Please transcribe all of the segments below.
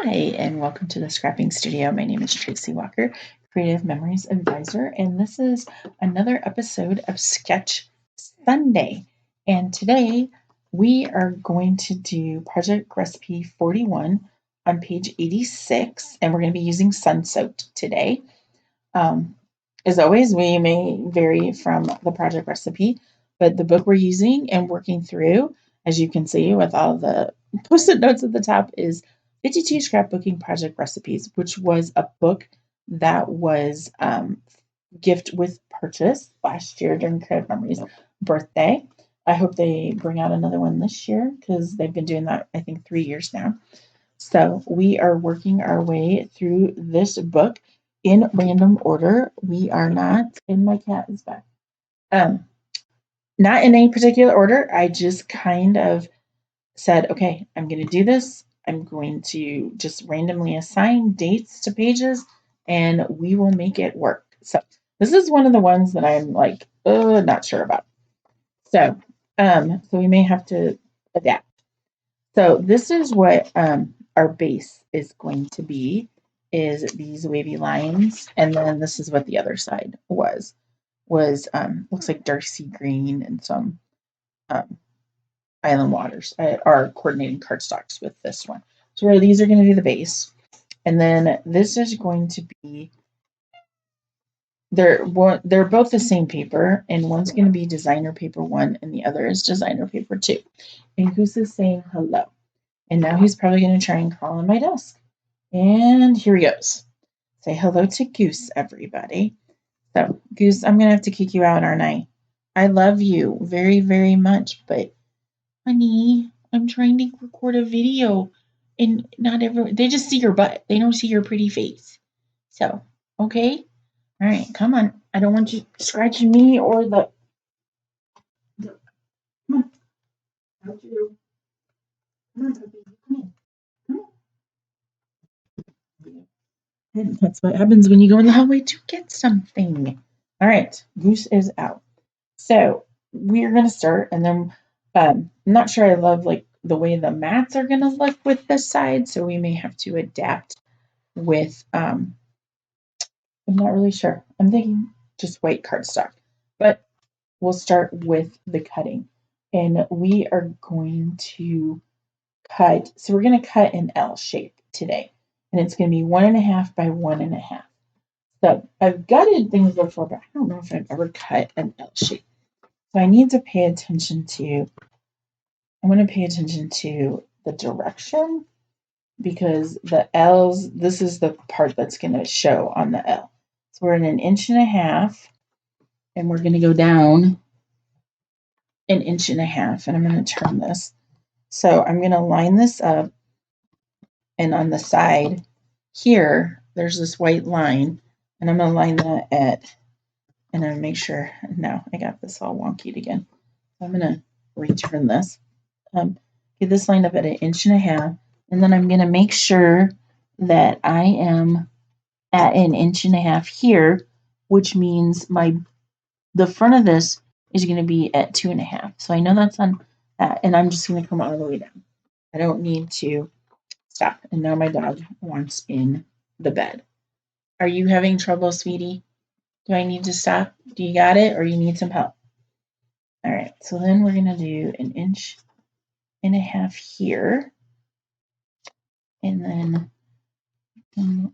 Hi, and welcome to the Scrapping Studio. My name is Tracy Walker, Creative Memories Advisor, and this is another episode of Sketch Sunday. And today we are going to do Project Recipe 41 on page 86, and we're going to be using Sun Soaked today. As always, we may vary from the project recipe, but the book we're using and working through, as you can see with all the post-it notes at the top, is 52 Scrapbooking Project Recipes, which was a book that was gift with purchase last year during Creative Memories' birthday. I hope they bring out another one this year because they've been doing that, I think, 3 years now. So we are working our way through this book in random order. We are not, and my cat is back. Not in any particular order. I just kind of said, okay, I'm going to do this. I'm going to just randomly assign dates to pages and we will make it work. So this is one of the ones that I'm like, not sure about. So we may have to adapt. So this is what our base is going to be, is these wavy lines. And then this is what the other side was looks like Darcy green and some Island Waters are coordinating cardstocks with this one. So these are going to be the base. And then this is going to be, they're both the same paper, and one's going to be designer paper 1 and the other is designer paper 2. And Goose is saying hello. And now he's probably going to try and crawl on my desk. And here he goes. Say hello to Goose, everybody. So, Goose, I'm going to have to kick you out, aren't I? I love you very, very much, but honey, I'm trying to record a video and not everyone, they just see your butt. They don't see your pretty face. So, okay? All right, come on. I don't want you scratching me or the come on. Out you. Come on, puppy. Come on. Come on. And that's what happens when you go in the hallway to get something. All right, Goose is out. So we're going to start, and then I'm not sure I love like the way the mats are going to look with this side, so we may have to adapt with, I'm not really sure. I'm thinking just white cardstock, but we'll start with the cutting. And we are going to cut, so we're going to cut an L shape today, and it's going to be 1.5 by 1.5. So I've gutted things before, but I don't know if I've ever cut an L shape. So I need to pay attention to, I'm going to pay attention to the direction, because the L's, this is the part that's going to show on the L. So we're in 1.5 inches, and we're going to go down 1.5 inches, and I'm going to turn this. So I'm going to line this up, and on the side here, there's this white line, and I'm going to line that at, and I'm make sure, now I got this all wonky again. So I'm going to return this. Get this lined up at 1.5 inches, and then I'm going to make sure that I am at 1.5 inches here, which means the front of this is going to be at 2.5. So I know that's on that, and I'm just going to come all the way down. I don't need to stop. And now my dog wants in the bed. Are you having trouble, sweetie? Do I need to stop? Do you got it, or you need some help? All right, so then we're going to do 1.5 inches here. And then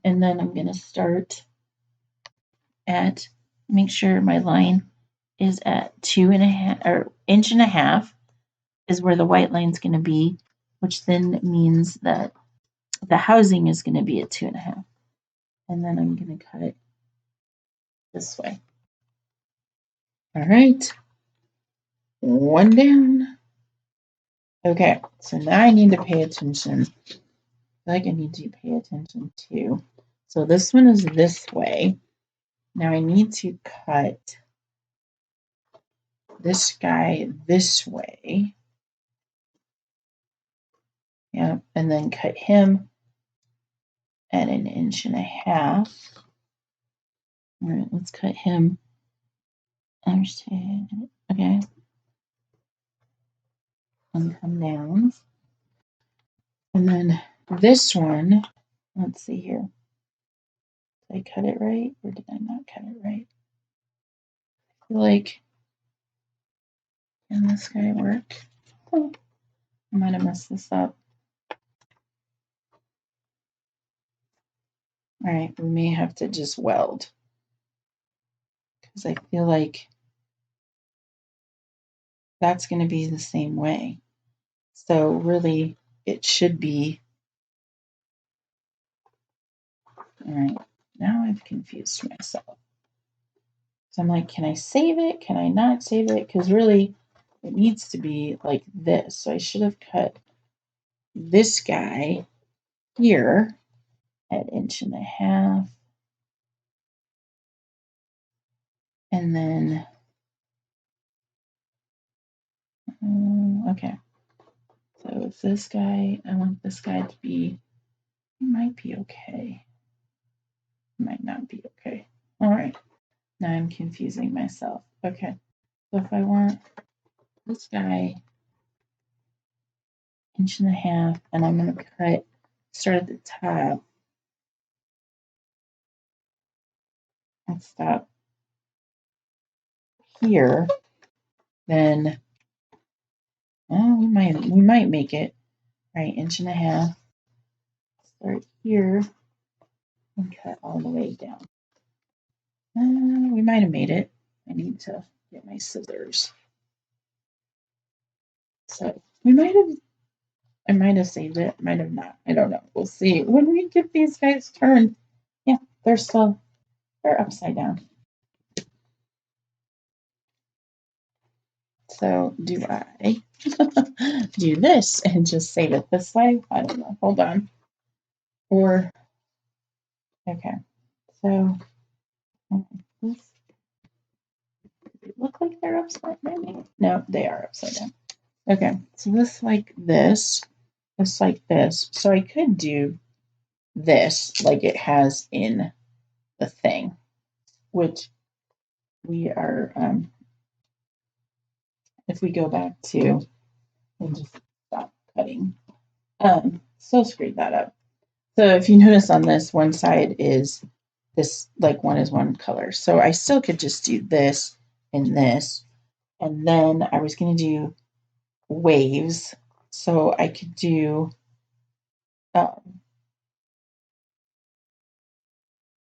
I'm going to start at, make sure my line is at 2.5 or 1.5 inches is where the white line is going to be, which then means that the housing is going to be at 2.5. And then I'm going to cut it this way. All right, one down. Okay, so now I need to pay attention. I feel like I need to pay attention too. So this one is this way. Now I need to cut this guy this way. Yeah, and then cut him at 1.5 inches. All right, let's cut him. Okay. And come down. And then this one let's see here. Did I cut it right or did I not cut it right? I feel like, can this guy work? Oh, I might have messed this up. All right, we may have to just weld because I feel like that's going to be the same way. So really, it should be. All right, now I've confused myself. So I'm like, can I save it? Can I not save it? Because really, it needs to be like this. So I should have cut this guy here at 1.5 inches. And then, okay. So it's this guy. I want this guy to be, he might be okay. Might not be okay. All right. Now I'm confusing myself. Okay. So if I want this guy 1.5 inches, and I'm going to start at the top and stop here, then we might make it. Right, 1.5 inches. Start here and cut all the way down. We might have made it. I need to get my scissors. So I might have saved it, might have not. I don't know. We'll see. When we get these guys turned, yeah, they're upside down. So do I do this and just save it this way? I don't know. Hold on. Or, okay. So, does it look like they're upside down? No, they are upside down. Okay. So this like this. This like this. So I could do this like it has in the thing, which we are, if we go back to and just stop cutting. So screwed that up. So if you notice on this, one side is this, like one is one color. So I still could just do this and this. And then I was going to do waves. So I could do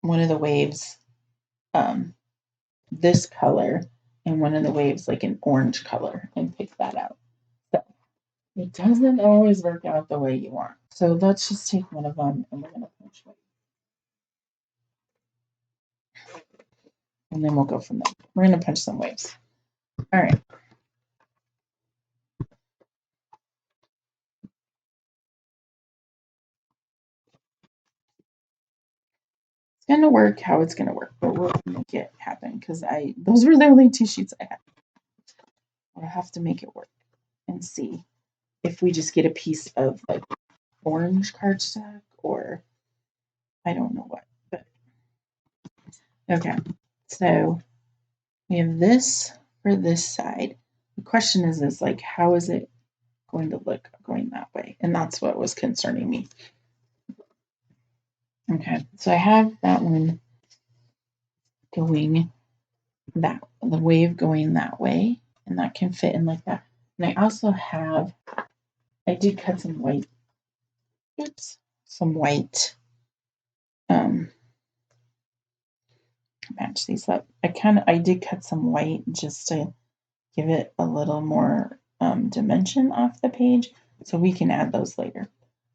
one of the waves this color and one of the waves like an orange color and pick that out. So it doesn't always work out the way you want. So let's just take one of them and we're going to punch waves. And then we'll go from there. We're going to punch some waves. All right. It's going to work how it's going to work, but we'll make it happen because those were the only 2 sheets I had. I'll have to make it work and see if we just get a piece of like orange cardstock or I don't know what, but okay. So we have this for this side. The question is like, how is it going to look going that way? And that's what was concerning me. Okay, so I have that one going the wave going that way, and that can fit in like that. And I also have, I did cut some white, match these up. I did cut some white just to give it a little more dimension off the page, so we can add those later.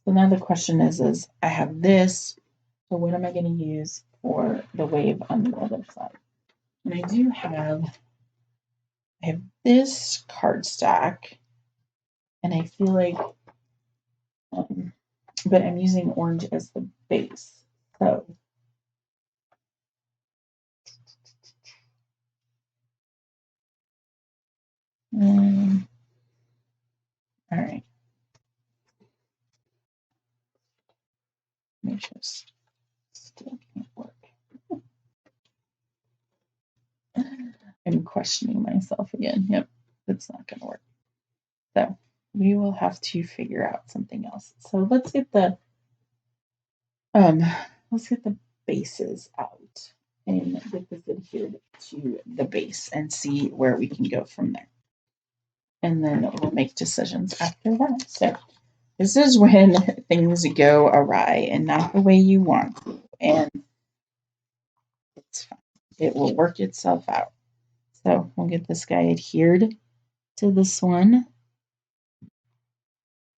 So now the question is I have this, so what am I going to use for the wave on the other side? And I have this cardstock, and I feel like, but I'm using orange as the base. So all right. Mishaps still can't work. I'm questioning myself again. Yep, it's not going to work. So we will have to figure out something else. So let's get Um, let's get the bases out and get this adhered to the base and see where we can go from there. And then we'll make decisions after that. So this is when things go awry and not the way you want to. And it's fine. It will work itself out. So we'll get this guy adhered to this one.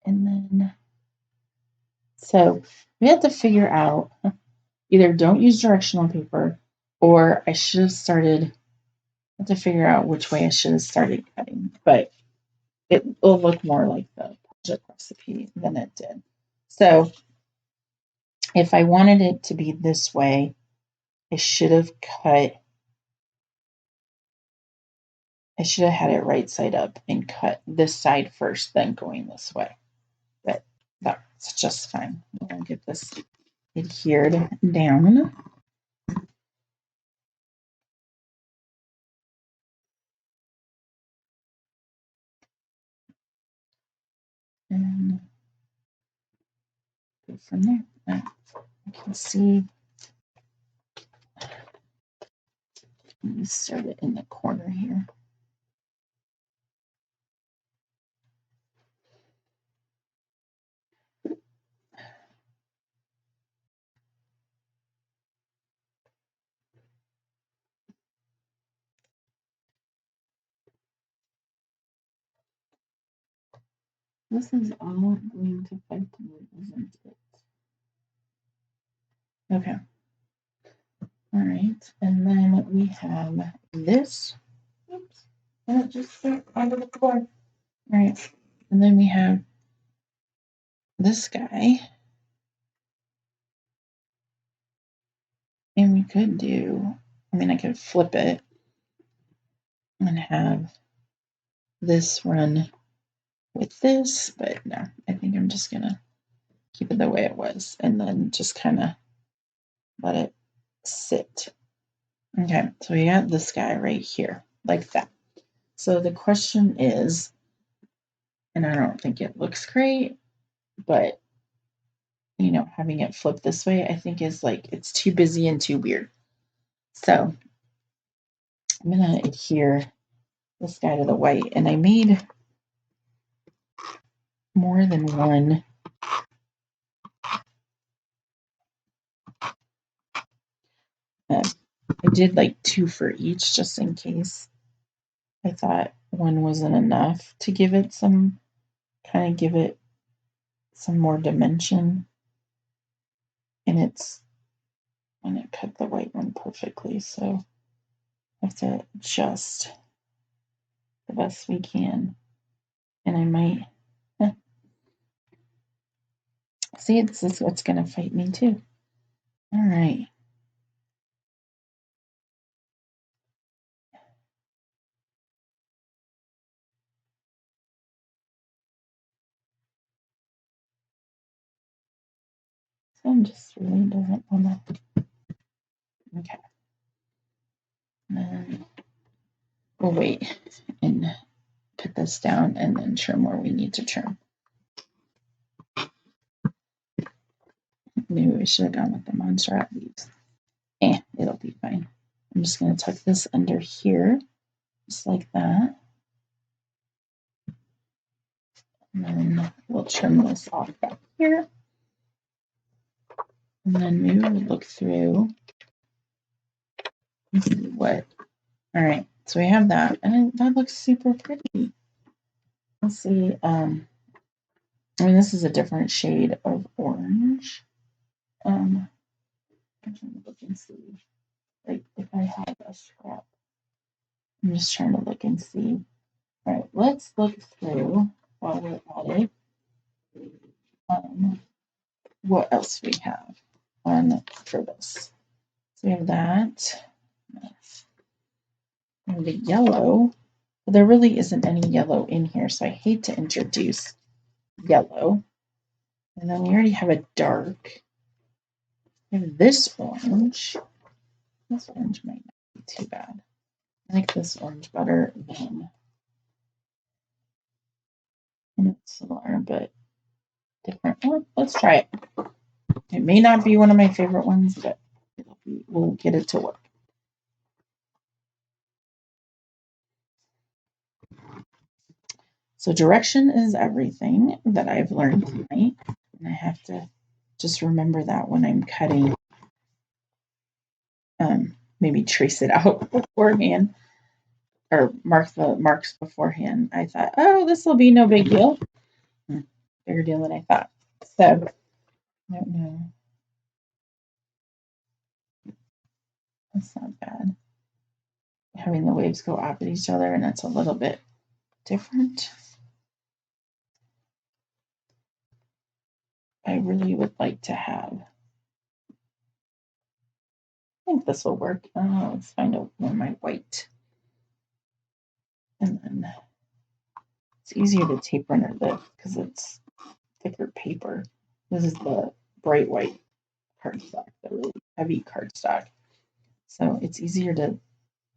And then, so we have to figure out either don't use directional paper or I should have started, I have to figure out which way I should have started cutting. But it will look more like the project recipe than it did. So if I wanted it to be this way, I should have cut, I should have had it right side up and cut this side first, then going this way. But that's just fine. I'll get this adhered down. And go from there. You can see, let me start it in the corner here. This is all going to fight me, isn't it? Okay. All right. And then we have this. Oops. And it just fell onto the floor. All right. And then we have this guy. And we could do, I mean, I could flip it and have this run with this, but no, I think I'm just going to keep it the way it was and then just kind of let it sit. Okay, so we got this guy right here, like that. So the question is, and I don't think it looks great, but you know, having it flip this way, I think is like, it's too busy and too weird. So I'm going to adhere this guy to the white, and I made more than one. I did like two for each just in case. I thought one wasn't enough to give it some, kind of give it some more dimension. And it's, and it cut the white one perfectly. So I have to adjust the best we can. And I might, see, this is what's going to fight me too. All right. Some just really doesn't want to. Okay. And then we'll wait and put this down and then trim where we need to trim. Maybe we should have gone with the Montserrat leaves. It'll be fine. I'm just going to tuck this under here, just like that. And then we'll trim this off back here. And then maybe we'll look through and see what. All right, so we have that, and that looks super pretty. Let's see. I mean, this is a different shade of orange. I'm trying to look and see, like, if I have a scrap. I'm just trying to look and see. All right, let's look through while we're at it. What else we have on for this? So we have that. And the yellow. But there really isn't any yellow in here, so I hate to introduce yellow. And then we already have a dark. We have this orange. This orange might not be too bad. I like this orange better than, and it's similar but different. Well, let's try it. It may not be one of my favorite ones, but we'll get it to work. So direction is everything that I've learned tonight. And I have to just remember that when I'm cutting. Maybe trace it out beforehand or mark the marks beforehand. I thought, oh, this will be no big deal. Bigger deal than I thought. So, I don't know. That's not bad. Having the waves go off at each other, and that's a little bit different. I really would like to have. I think this will work. Let's find out where my white. And then it's easier to tape under this because it's thicker paper. This is the bright white cardstock, the really heavy cardstock. So it's easier to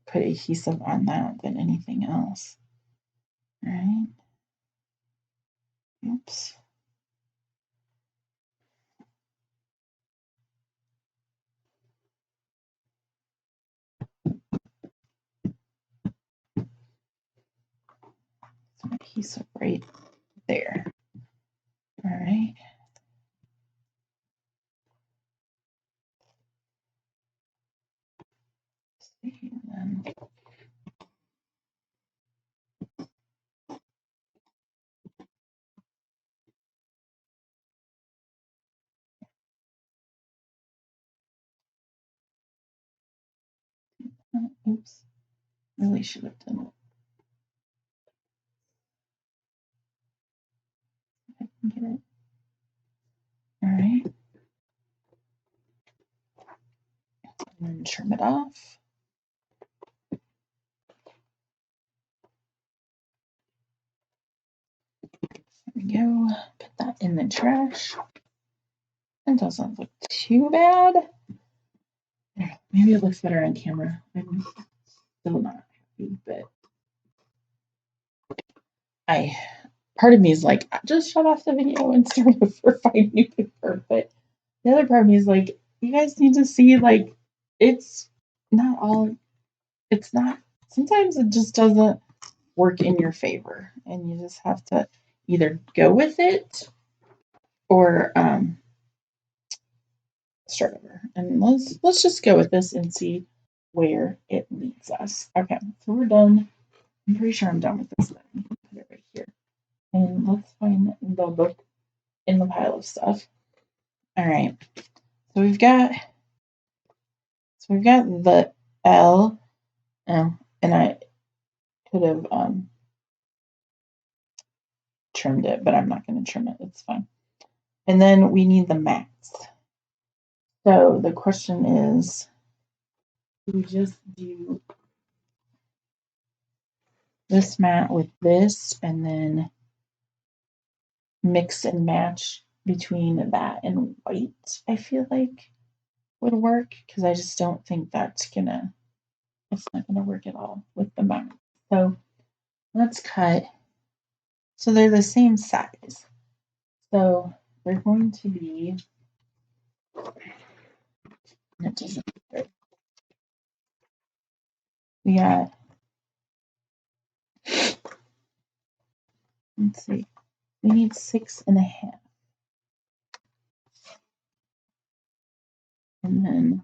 put adhesive on that than anything else. All right. Oops. Some adhesive right there. All right. Let's see, and then oops. Really should have done it. If I can get it. All right. And then trim it off. There we go. Put that in the trash. It doesn't look too bad. Maybe it looks better on camera. I'm still not happy, but part of me is like, just shut off the video and start over, find new paper. But the other part of me is like, you guys need to see, like, it's not, sometimes it just doesn't work in your favor. And you just have to either go with it or start over. And let's just go with this and see where it leads us. Okay, so we're done. I'm pretty sure I'm done with this then. Put it right here. And let's find the book in the pile of stuff. All right. So we've got the L. And I could have trimmed it, but I'm not going to trim it. It's fine. And then we need the mats. So the question is, do we just do this mat with this and then mix and match between that and white? I feel like would work because I just don't think it's not gonna work at all with the mat. So let's cut. So they're the same size. So they're going to be, it doesn't fit. We got, let's see, we need 6.5. And then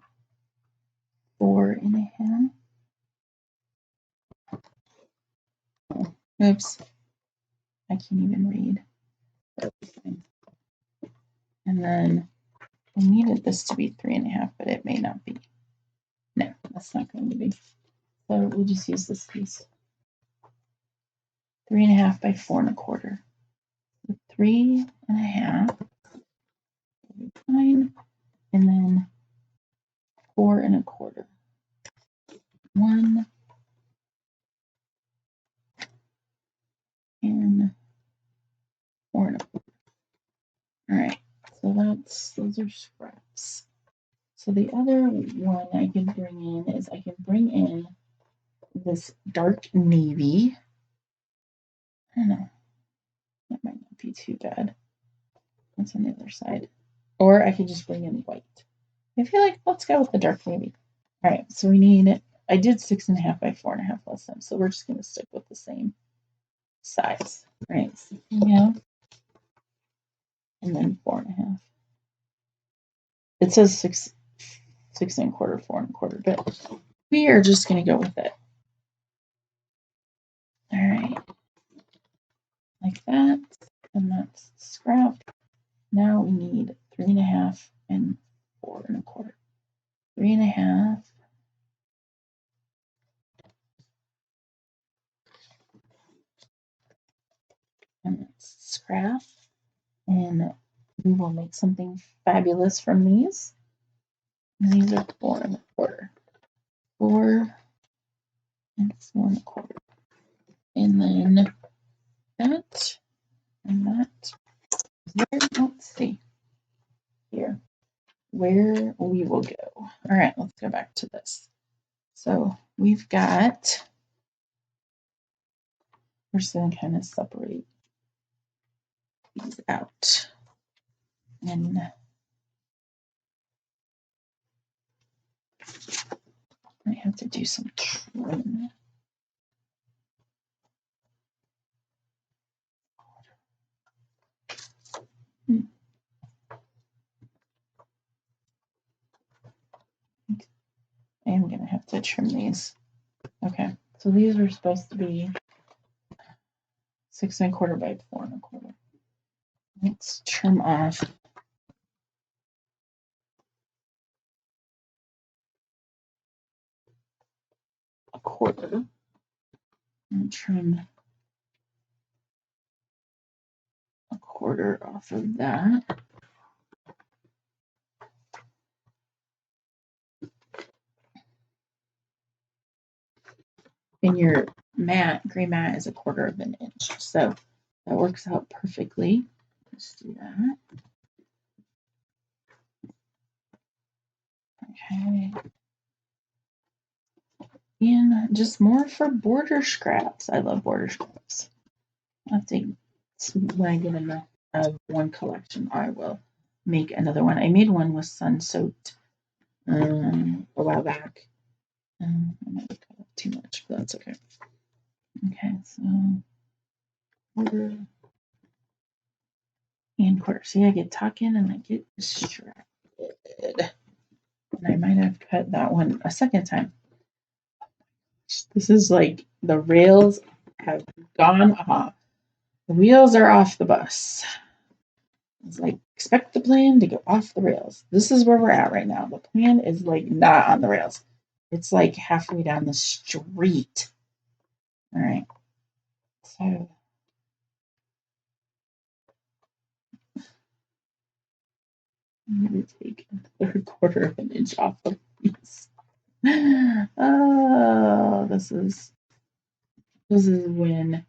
4.5. Oh, oops. I can't even read. And then I needed this to be 3.5, but it may not be. No, that's not going to be. So we'll just use this piece. 3.5 by 4.25. 3.5. Fine. And then 4.25. 1 and 4.25. All right. So those are scraps. So the other one I can bring in is I can bring in this dark navy. I don't know. That might not be too bad. That's on the other side. Or I could just bring in white. I feel like let's go with the dark navy. All right, so we need, I did 6.5 by 4.5 last time, so we're just going to stick with the same size. All right, 6.5 and then 4.5. It says 6.25, 4.25, but we are just going to go with it. All right, like that, and that's scrap. Now we need 3.5 and 4.25. 3.5. And that's scrap. And we will make something fabulous from these. And these are 4.25. 4 and 4.25. And then that and that. Let's see here where we will go. All right, let's go back to this. So we've got, we're just going to kind of separate these out. And I have to do some trim. I am going to have to trim these. Okay, so these are supposed to be 6.25 by 4.25. Let's trim off a quarter and trim a quarter off of that. And your mat, gray mat, is 1/4 of an inch. So that works out perfectly. Let's do that. Okay. And just more for border scraps. I love border scraps. I think when I get enough of one collection, I will make another one. I made one with sun soaked a while back. I might have cut off too much, but that's okay. Okay, so quarter and quarter. See, I get talking and I get distracted. And I might have cut that one a second time. This is like the rails have gone off. The wheels are off the bus. It's like, expect the plan to go off the rails. This is where we're at right now. The plan is like not on the rails. It's like halfway down the street. All right. So I'm going to take 1/3 of an inch off of these. Oh, this is when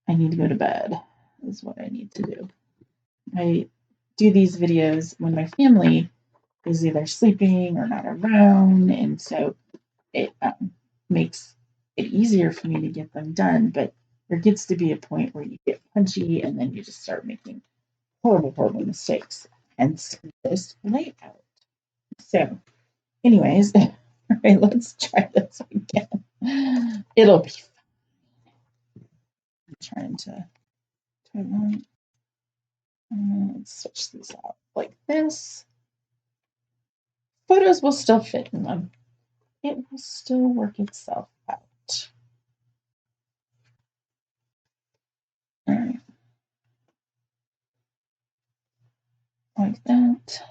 I need to go to bed. Is what I need to do. I do these videos when my family is either sleeping or not around, and so it makes it easier for me to get them done. But there gets to be a point where you get punchy, and then you just start making horrible, horrible mistakes. Hence this layout. So, anyways, all right, let's try this again. It'll be fine. I'm trying to let's switch these out like this. Photos will still fit in them. It will still work itself out. All right. Like that.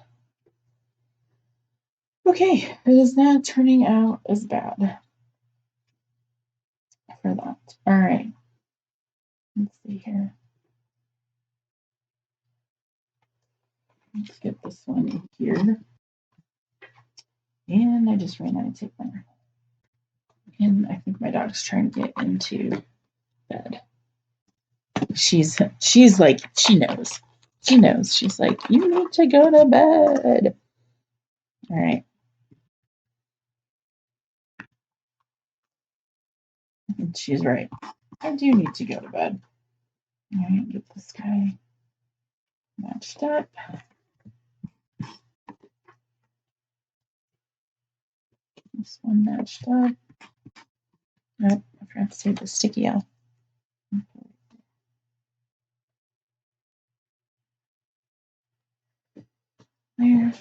Okay, it is not turning out as bad for that. All right. Let's see here. Let's get this one in here. And I just ran out of tape there. And I think my dog's trying to get into bed. She's like, she knows. She knows. She's like, you need to go to bed. All right. And she's right. I do need to go to bed. All right, get this guy matched up. This one matched up. Oh, I forgot to take the sticky out. There.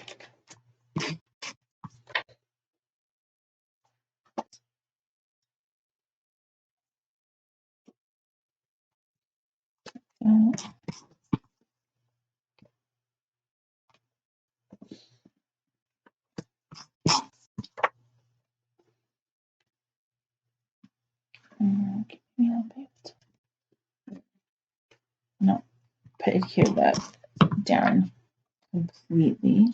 No, pedicure that down completely.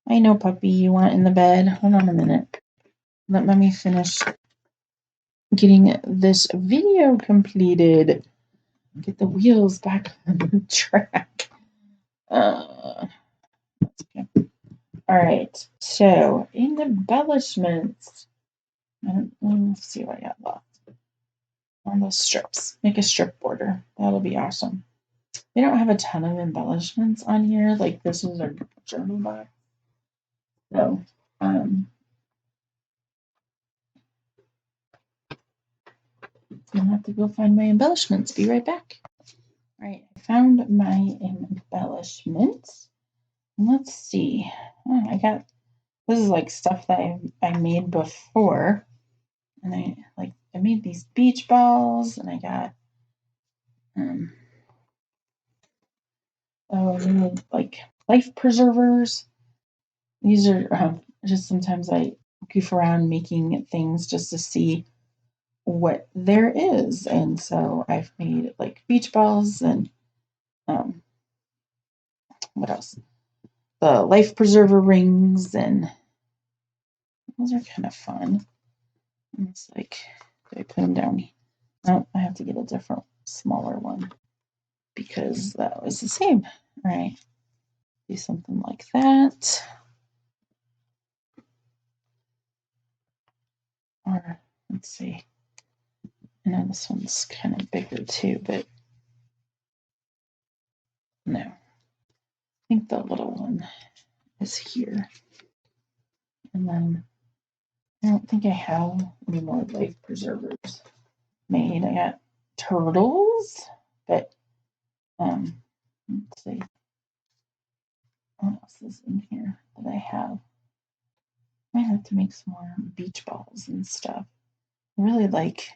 I know, puppy, you want in the bed. Hold on a minute. Let me finish getting this video completed. Get the wheels back on the track. That's okay. All right. So, in embellishments, let's see what I got left. On those strips, make a strip border. That'll be awesome. They don't have a ton of embellishments on here. Like this is a journal box. So, I'll have to go find my embellishments. Be right back. All right, I found my embellishments. Let's see. Oh, this is like stuff that I made before, and I made these beach balls, and I got I made like life preservers. These are just sometimes I goof around making things just to see what there is, and so I've made like beach balls and what else? The life preserver rings, and those are kind of fun. And it's like, do I put them down? No, I have to get a different, smaller one because that was the same. All right, do something like that. Or let's see. I know this one's kind of bigger too, but no. I think the little one is here. And then I don't think I have any more life preservers made. I got turtles, but let's see. What else is in here that I have? I might have to make some more beach balls and stuff. I really like,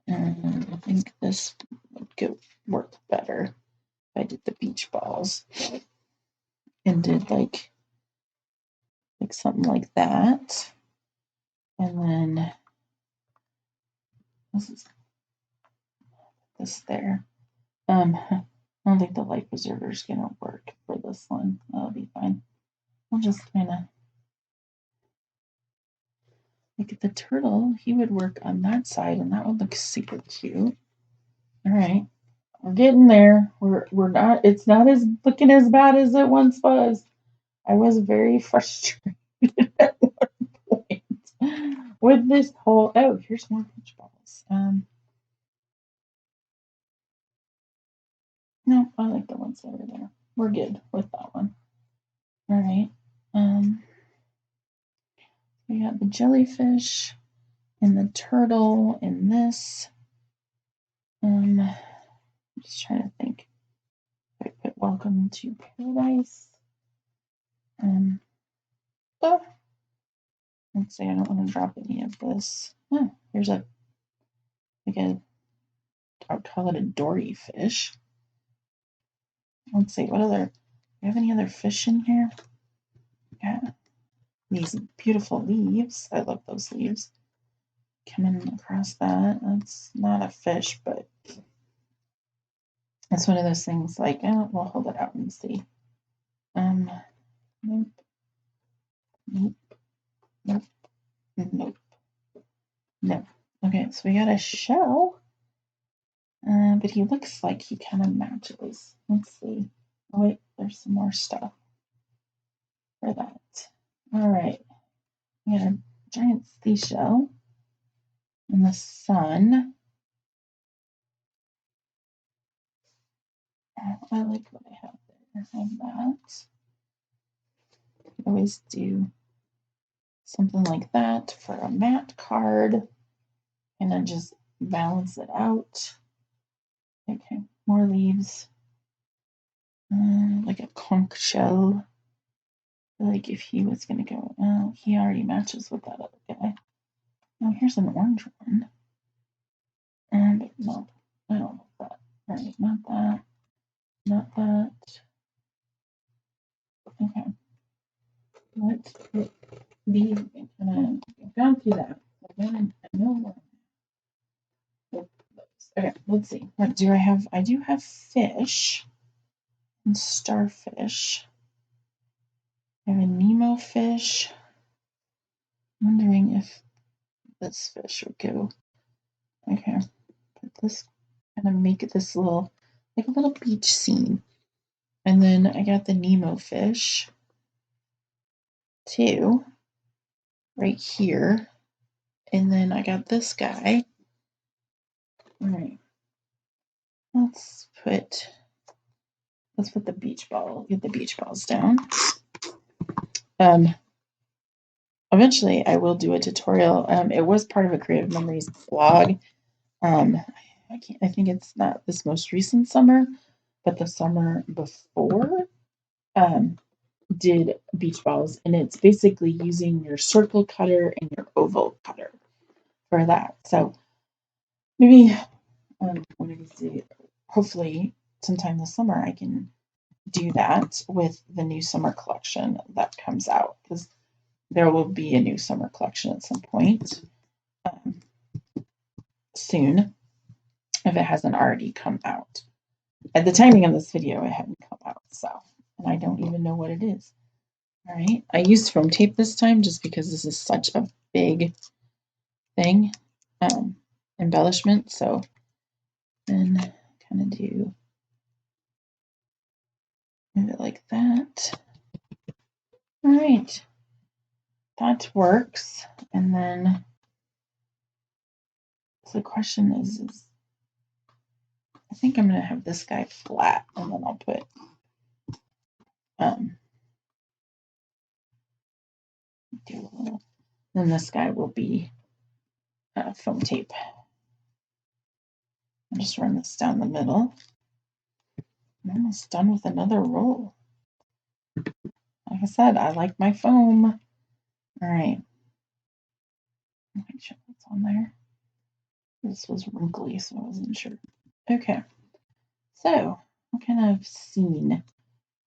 I think this would work better if I did the beach balls and did like something like that. And then this there. I don't think the life preserver is gonna work for this one. That'll be fine. I'll just kind of look at the turtle. He would work on that side, and that would look super cute. All right, we're getting there. We're not. It's not as looking as bad as it once was. I was very frustrated at one point with this whole. Oh, here's more beach balls. No, I like the ones that are there. We're good with that one. All right. We got the jellyfish and the turtle in this. I'm just trying to think. If I put Welcome to Paradise. Oh, let's see. I don't want to drop any of this. Oh, here's I would call it a dory fish. Let's see. What other? Do you have any other fish in here? Yeah. These beautiful leaves. I love those leaves. Coming across that. That's not a fish, but it's one of those things like, we'll hold it out and see. Nope. Nope. Nope. Nope. No. Okay, so we got a shell. But he looks like he kind of matches. Let's see. Oh, wait, there's some more stuff for that. All right. We got a giant seashell in the sun. Oh, I like what I have there. I have that. I always do something like that for a mat card, and then just balance it out. Okay, more leaves. Like a conch shell. Like if he was gonna go, oh, he already matches with that other guy. Oh, here's an orange one. But no, I don't know that. All right, not that, not that. Okay, let's put these. I've gone through that. Again, I know. Okay, let's see. What do I have? I do have fish and starfish. I have a Nemo fish. I'm wondering if this fish would go. Okay, put this, kind of make it this little, like a little beach scene. And then I got the Nemo fish too, right here. And then I got this guy. All right, let's put the beach ball. Get the beach balls down. Eventually, I will do a tutorial. It was part of a Creative Memories blog. I think it's not this most recent summer, but the summer before, did beach balls, and it's basically using your circle cutter and your oval cutter for that. So maybe when I see, hopefully sometime this summer, I can do that with the new summer collection that comes out, because there will be a new summer collection at some point soon, if it hasn't already come out. At the timing of this video, it hadn't come out, so, and I don't even know what it is. All right, I used foam tape this time just because this is such a big thing, embellishment. So then kind of do move it like that. All right, that works. And then so the question is I think I'm gonna have this guy flat, and then I'll put then this guy will be foam tape. I'll just run this down the middle. I'm almost done with another roll. Like I said, I like my foam. All right. Make sure that's on there. This was wrinkly, so I wasn't sure. Okay. So, what kind of scene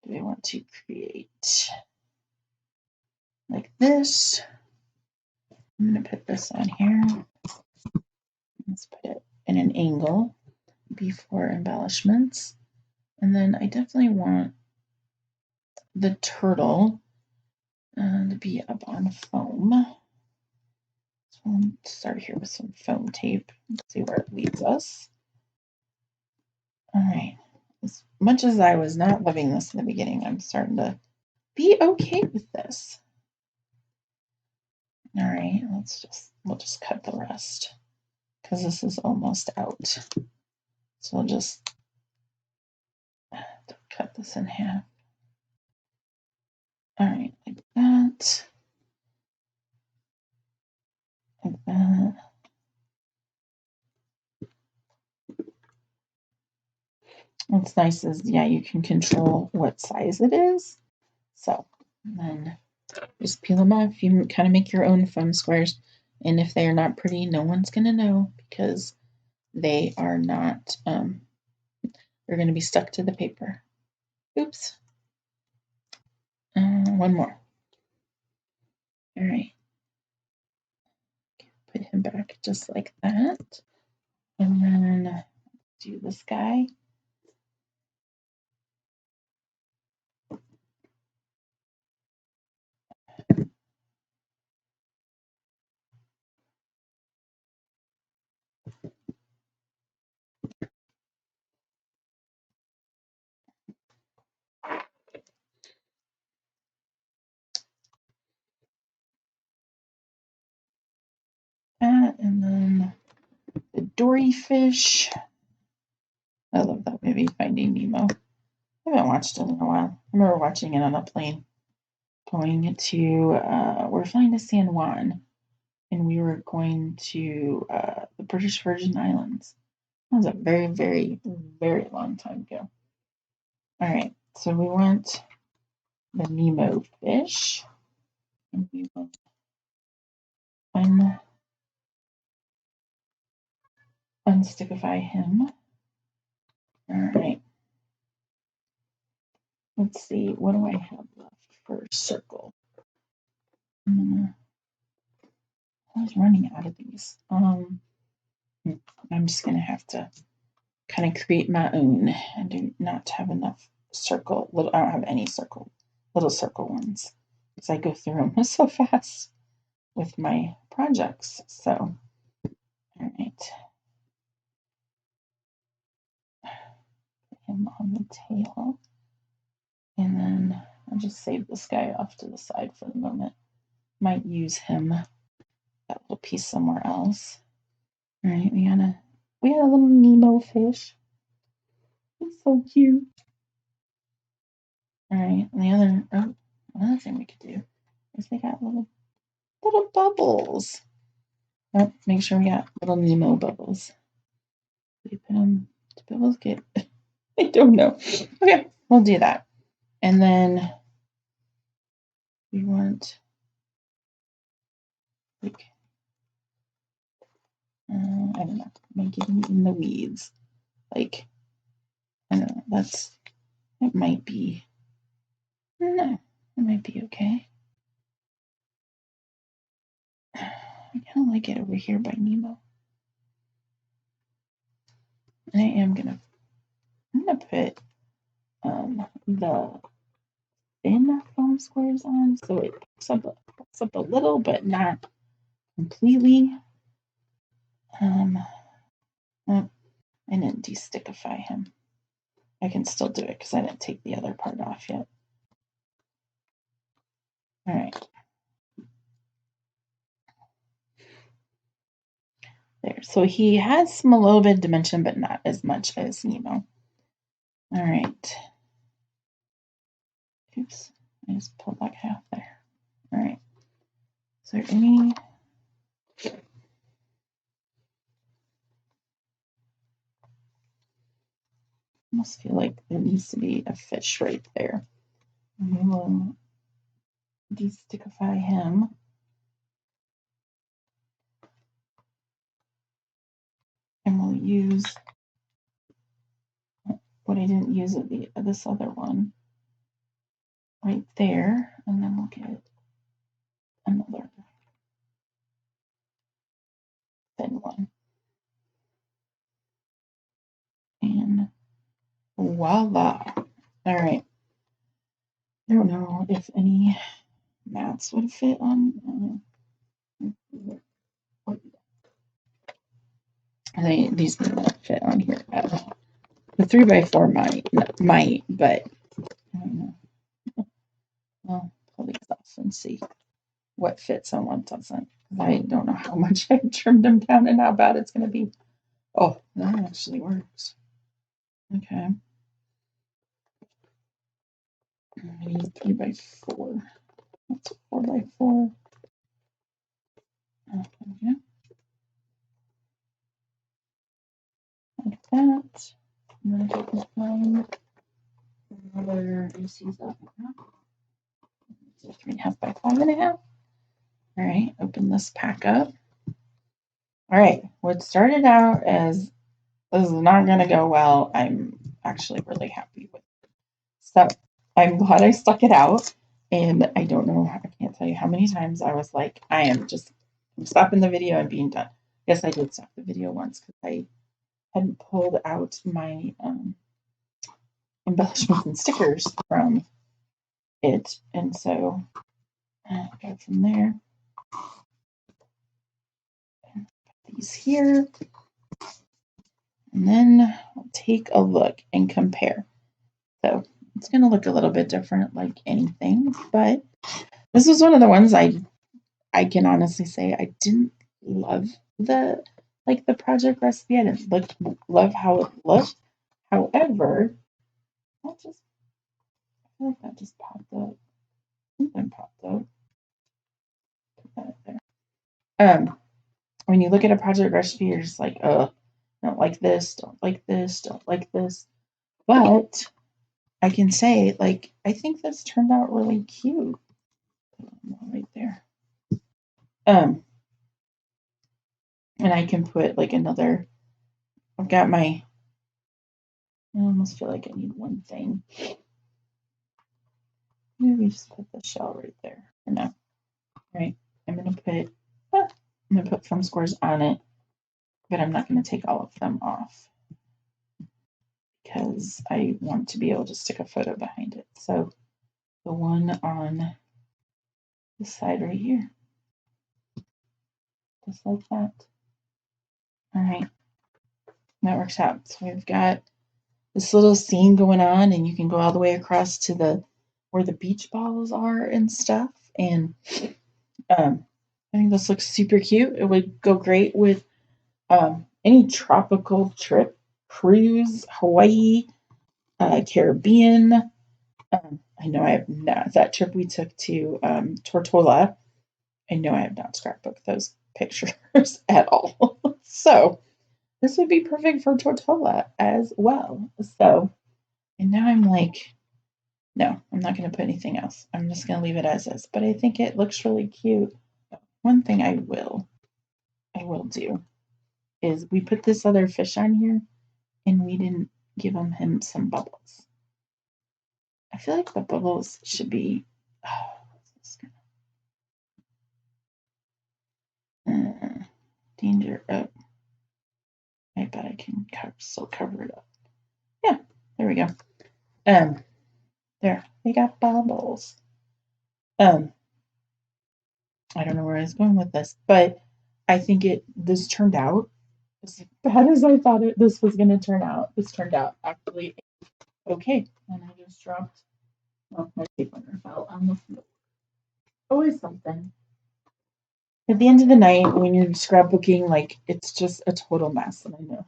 do I want to create? Like this. I'm going to put this on here. Let's put it in an angle before embellishments. And then I definitely want the turtle to be up on foam. So I'll start here with some foam tape and see where it leads us. All right. As much as I was not loving this in the beginning, I'm starting to be okay with this. All right, we'll just cut the rest because this is almost out. So I'll just cut this in half. All right, like that. Like that. What's nice is, yeah, you can control what size it is. So then just peel them off. You kind of make your own foam squares. And if they are not pretty, no one's going to know because they are not, they're going to be stuck to the paper. Oops. One more. All right. Put him back just like that. And then do this guy. That, and then the Dory fish. I love that movie, Finding Nemo. I haven't watched it in a while. I remember watching it on a plane going to, we're flying to San Juan, and we were going to the British Virgin Islands. That was a very, very, very long time ago. All right, so we want the Nemo fish, and we will unstickify him. All right. Let's see, what do I have left for circle? I was running out of these. I'm just gonna have to kind of create my own. I do not have enough circle. I don't have any little circle ones because I go through them so fast with my projects. So, all right, put him on the tail, and then I'll just save this guy off to the side for the moment. Might use him, that little piece, somewhere else. All right, we got a little Nemo fish. He's so cute. All right, and another thing we could do is they got little bubbles. Oh, make sure we got little Nemo bubbles. We put them. Do bubbles get? I don't know. Okay, we'll do that. And then we want like I don't know, make it in the weeds. Like I don't know. It might be. I don't know. It might be okay. I kind of like it over here by Nemo. And I'm gonna put the thin foam squares on so it picks up a little, but not completely. I didn't destickify him. I can still do it because I didn't take the other part off yet. All right. There. So he has a little bit of dimension, but not as much as Nemo. All right. Oops. I just pulled back half there. All right. Is there any... I almost feel like there needs to be a fish right there. And we will destickify him. And we'll use what I didn't use at this other one right there. And then we'll get another thin one. And voila. All right. I don't know if any mats would fit on. These would not fit on here at all. The 3x4 might, but I don't know. Well, pull these off and see what fits and what doesn't. I don't know how much I've trimmed them down and how bad it's going to be. Oh, that actually works. Okay. I need 3x4. That's a 4x4. Okay. Like that. And then I can find another AC's up. So 3.5 by 5.5. All right, open this pack up. All right, what started out as this is not going to go well, I'm actually really happy with it. So I'm glad I stuck it out. And I don't know, I can't tell you how many times I was like, I'm stopping the video and being done. Yes, I did stop the video once because I hadn't pulled out my embellishments and stickers from it. And so go from there. Put these here. And then I'll take a look and compare. So it's going to look a little bit different like anything, but this was one of the ones I can honestly say I didn't love the project recipe. I didn't love how it looked. However, I feel like that just popped up. something popped up. Put that there. When you look at a project recipe, you're just like, oh, don't like this, don't like this, don't like this. But I can say, like, I think this turned out really cute. Right there. And I can put like another. I've got my. I almost feel like I need one thing. Maybe just put the shell right there. Or no. Right. I'm gonna put foam squares on it, but I'm not gonna take all of them off because I want to be able to stick a photo behind it. So the one on this side right here. Just like that. All right. That works out. So we've got this little scene going on, and you can go all the way across to where the beach balls are and stuff. And I think this looks super cute. It would go great with any tropical trip, cruise, Hawaii, Caribbean. I know I have not. That trip we took to Tortola, I know I have not scrapbooked those pictures at all. So this would be perfect for Tortola as well. So, and now I'm like, no, I'm not going to put anything else. I'm just going to leave it as is. But I think it looks really cute. One thing I will do is we put this other fish on here and we didn't give him some bubbles. I feel like the bubbles should be, danger up. I bet I can still cover it up. Yeah, there we go. There, we got bubbles. I don't know where I was going with this, but I think this turned out as bad as I thought this was going to turn out. This turned out actually okay. And I just dropped, my tape runner fell on the floor. Always something. At the end of the night, when you're scrapbooking, like, it's just a total mess. And I know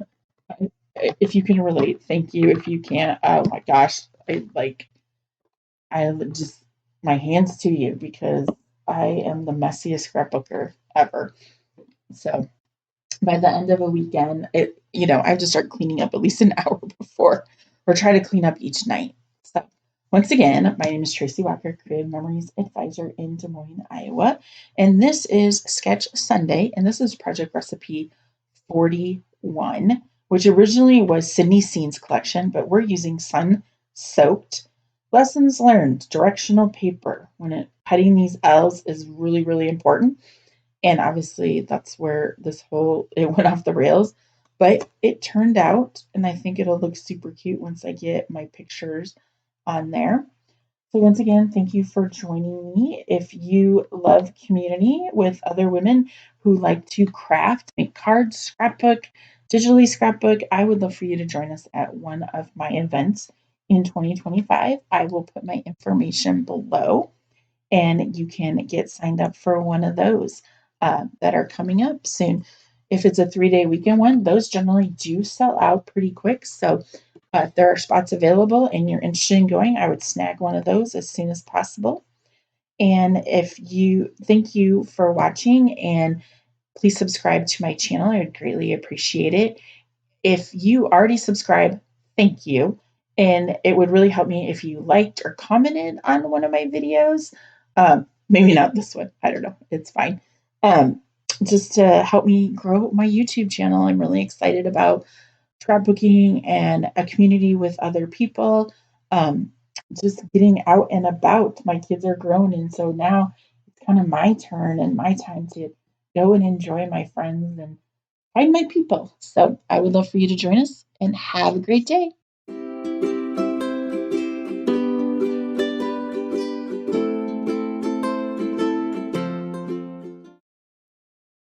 if you can relate, thank you. If you can't, oh my gosh, I just, my hands to you because I am the messiest scrapbooker ever. So by the end of a weekend, I have to start cleaning up at least an hour before, or try to clean up each night. So once again, my name is Tracy Walker, Creative Memories Advisor in Des Moines, Iowa. And this is Sketch Sunday, and this is project recipe 41, which originally was Sydney Scenes collection, but we're using sun-soaked lessons learned directional paper. Cutting these L's is really, really important. And obviously that's where it went off the rails, but it turned out, and I think it'll look super cute once I get my pictures on there. So once again, thank you for joining me. If you love community with other women who like to craft, make cards, scrapbook, digitally scrapbook, I would love for you to join us at one of my events in 2025. I will put my information below, and you can get signed up for one of those that are coming up soon. If it's a 3-day weekend one, those generally do sell out pretty quick. So if there are spots available and you're interested in going, I would snag one of those as soon as possible. And thank you for watching, and please subscribe to my channel. I would greatly appreciate it. If you already subscribed, thank you. And it would really help me if you liked or commented on one of my videos. Maybe not this one. I don't know. It's fine. Just to help me grow my YouTube channel. I'm really excited about scrapbooking and a community with other people. Just getting out and about. My kids are grown, and so now it's kind of my turn and my time to go and enjoy my friends and find my people. So I would love for you to join us, and have a great day.